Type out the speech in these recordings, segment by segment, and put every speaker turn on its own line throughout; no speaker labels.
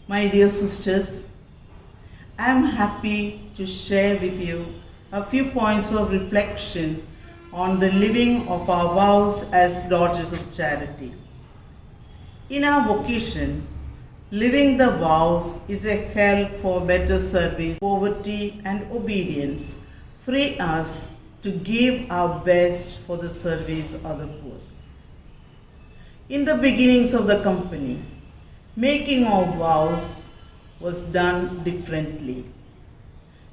My dear sisters, I am happy to share with you a few points of reflection on the living of our vows as daughters of charity. In our vocation, living the vows is a help for better service, poverty, and obedience, free us to give our best for the service of the poor. In the beginnings of the company, making of vows was done differently.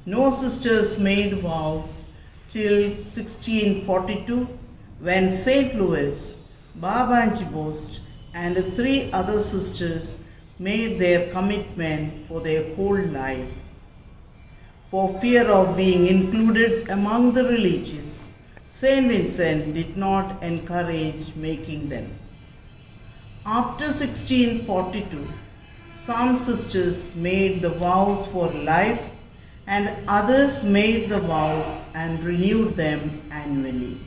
No sisters made vows till 1642 when St. Louis, Babanji Bost, and three other sisters made their commitment for their whole life. For fear of being included among the religious, St. Vincent did not encourage making them. After 1642, some sisters made the vows for life and others made the vows and renewed them annually.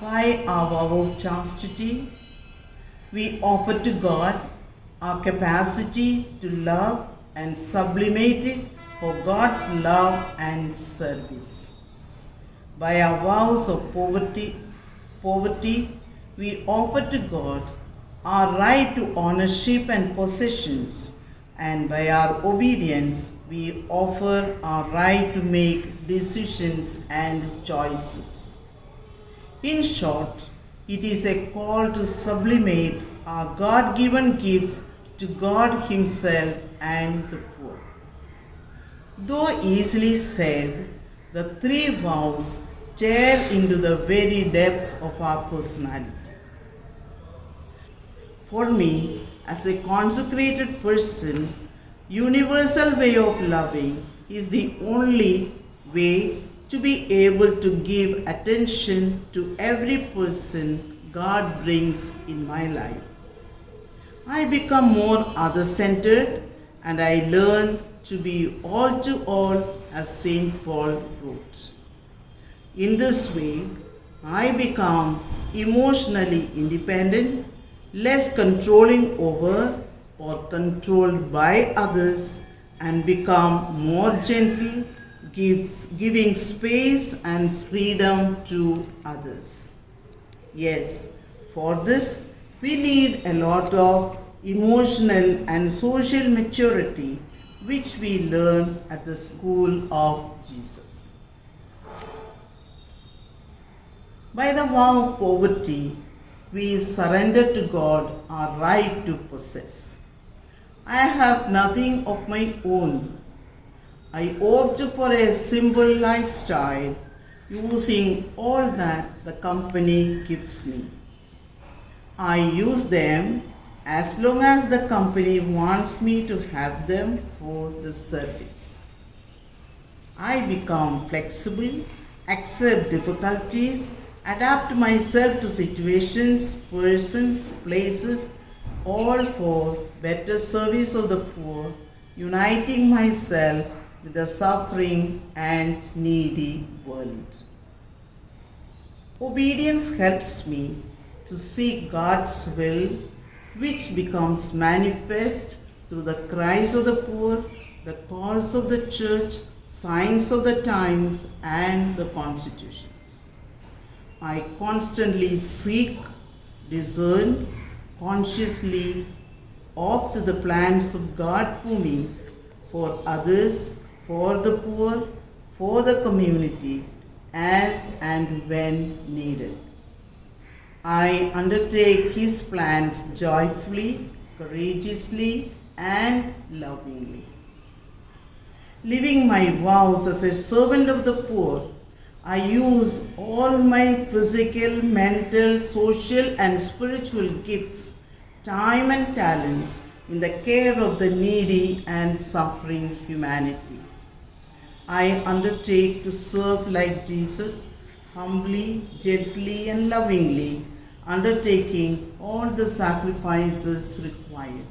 By our vow of chastity, we offer to God our capacity to love and sublimate it for God's love and service. By our vows of poverty, we offer to God our right to ownership and possessions, and by our obedience, we offer our right to make decisions and choices. In short, it is a call to sublimate our God-given gifts to God Himself and the poor. Though easily said, the three vows tear into the very depths of our personality. For me, as a consecrated person, universal way of loving is the only way to be able to give attention to every person God brings in my life. I become more other-centered and I learn to be all to all, as St. Paul wrote. In this way, I become emotionally independent, less controlling over or controlled by others, and become more gentle, giving space and freedom to others. Yes, for this we need a lot of emotional and social maturity, which we learn at the school of Jesus. By the vow of poverty, we surrender to God our right to possess. I have nothing of my own. I opt for a simple lifestyle, using all that the company gives me. I use them as long as the company wants me to have them for the service. I become flexible, accept difficulties, adapt myself to situations, persons, places, all for better service of the poor, uniting myself with the suffering and needy world. Obedience helps me to seek God's will, which becomes manifest through the cries of the poor, the calls of the church, signs of the times, and the constitutions. I constantly seek, discern, consciously opt the plans of God for me, for others, for the poor, for the community, as and when needed. I undertake His plans joyfully, courageously, and lovingly. Living my vows as a servant of the poor, I use all my physical, mental, social, and spiritual gifts, time, and talents in the care of the needy and suffering humanity. I undertake to serve like Jesus, humbly, gently, and lovingly, undertaking all the sacrifices required.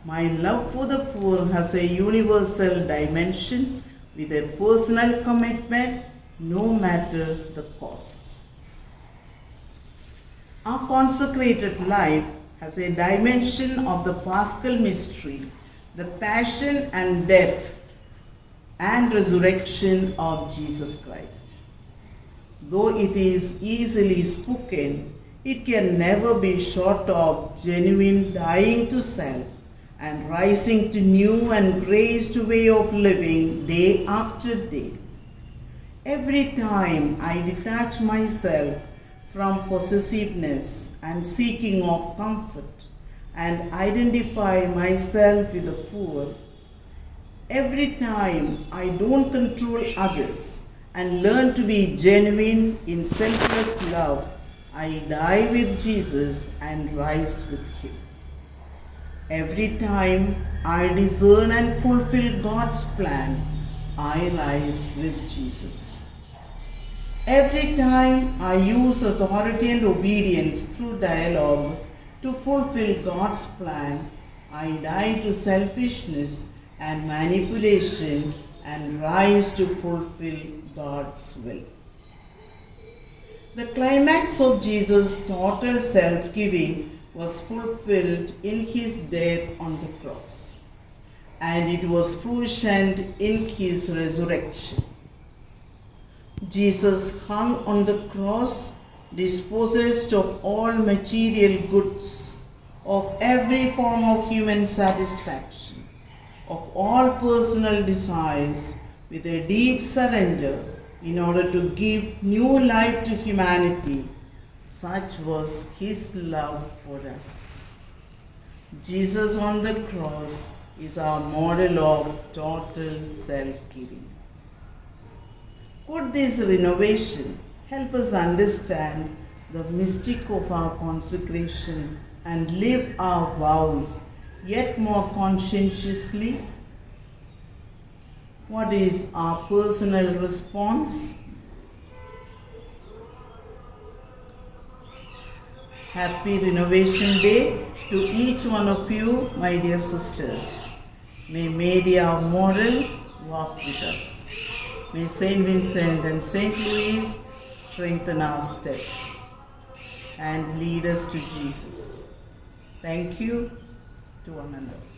My love for the poor has a universal dimension with a personal commitment, no matter the cost. Our consecrated life as a dimension of the Paschal mystery, the passion and death and resurrection of Jesus Christ. Though it is easily spoken, it can never be short of genuine dying to self and rising to new and graced way of living day after day. Every time I detach myself from possessiveness and seeking of comfort and identify myself with the poor, every time I don't control others and learn to be genuine in selfless love, I die with Jesus and rise with Him. Every time I discern and fulfill God's plan, I rise with Jesus. Every time I use authority and obedience through dialogue to fulfill God's plan, I die to selfishness and manipulation and rise to fulfill God's will. The climax of Jesus' total self-giving was fulfilled in His death on the cross, and it was fruitioned in His resurrection. Jesus hung on the cross, dispossessed of all material goods, of every form of human satisfaction, of all personal desires, with a deep surrender in order to give new life to humanity. Such was His love for us. Jesus on the cross is our model of total self-giving. Could this renovation help us understand the mystic of our consecration and live our vows yet more conscientiously? What is our personal response? Happy Renovation Day to each one of you, my dear sisters. May Mary, our model, walk with us. May Saint Vincent and Saint Louis strengthen our steps and lead us to Jesus. Thank you to one another.